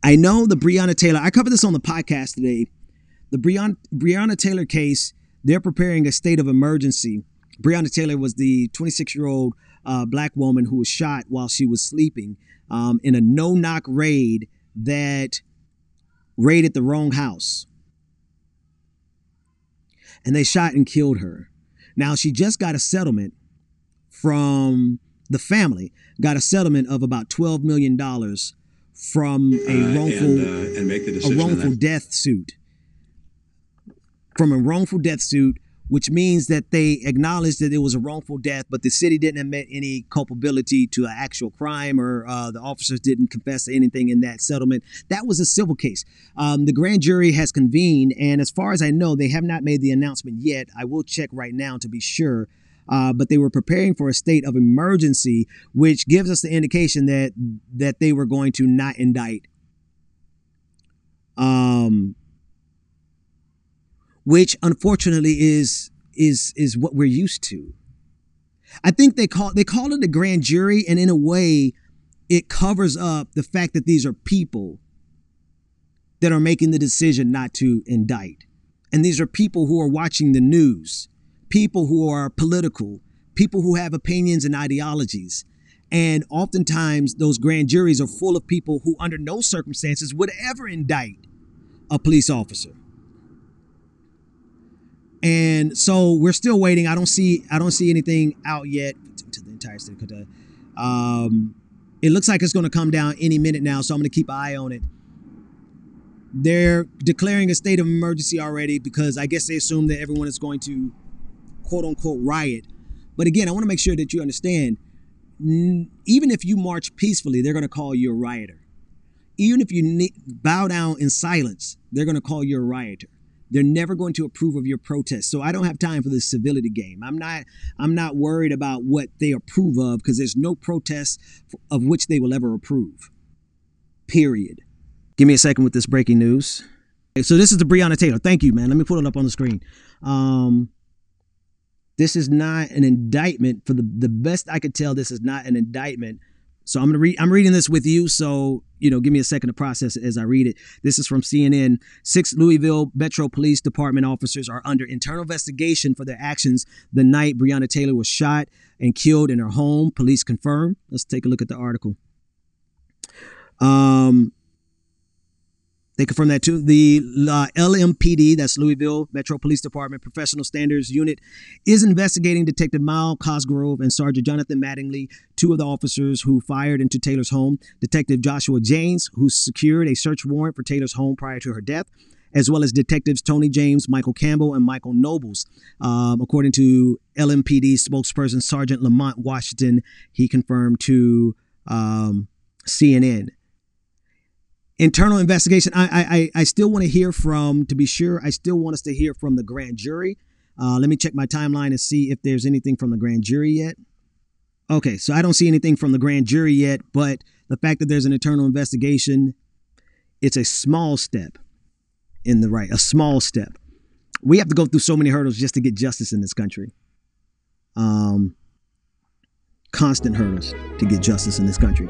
I know the Breonna Taylor, I covered this on the podcast today. The Breonna Taylor case, they're preparing a state of emergency. Breonna Taylor was the 26-year-old black woman who was shot while she was sleeping in a no-knock raid that raided the wrong house. And they shot and killed her. Now, she just got a settlement from the family, got a settlement of about $12 million from a wrongful death suit. From a wrongful death suit, which means that they acknowledged that it was a wrongful death, but the city didn't admit any culpability to an actual crime, or the officers didn't confess to anything in that settlement. That was a civil case. The grand jury has convened, and as far as I know, they have not made the announcement yet. I will check right now to be sure. But they were preparing for a state of emergency, which gives us the indication that they were going to not indict. Which unfortunately is what we're used to. I think they call it a grand jury, and in a way, it covers up the fact that these are people that are making the decision not to indict. And these are people who are watching the news, people who are political, people who have opinions and ideologies. And oftentimes those grand juries are full of people who under no circumstances would ever indict a police officer. And so we're still waiting. I don't see anything out yet to the entire state. It looks like it's going to come down any minute now, so I'm going to keep an eye on it. They're declaring a state of emergency already because I guess they assume that everyone is going to quote unquote riot. But again, I want to make sure that you understand, even if you march peacefully, they're going to call you a rioter. Even if you bow down in silence, they're going to call you a rioter. They're never going to approve of your protest. So I don't have time for this civility game. I'm not worried about what they approve of, because there's no protest of which they will ever approve. Period. Give me a second with this breaking news. So this is the Breonna Taylor. Thank you, man. Let me put it up on the screen. This is not an indictment. For the best I could tell, this is not an indictment. So I'm reading this with you. So, give me a second to process it as I read it. This is from CNN. 6 Louisville Metro Police Department officers are under internal investigation for their actions the night Breonna Taylor was shot and killed in her home. Police confirm. Let's take a look at the article. They confirmed that too. The LMPD, that's Louisville Metro Police Department Professional Standards Unit, is investigating Detective Miles Cosgrove and Sergeant Jonathan Mattingly, 2 of the officers who fired into Taylor's home. Detective Joshua James, who secured a search warrant for Taylor's home prior to her death, as well as Detectives Tony James, Michael Campbell, and Michael Nobles. According to LMPD spokesperson Sergeant Lamont Washington, he confirmed to CNN. Internal investigation. I still want to hear from, to be sure, I still want us to hear from the grand jury. Let me check my timeline and see if there's anything from the grand jury yet. Okay, so I don't see anything from the grand jury yet, but the fact that there's an internal investigation, it's a small step in the right, a small step. We have to go through so many hurdles just to get justice in this country. Constant hurdles to get justice in this country.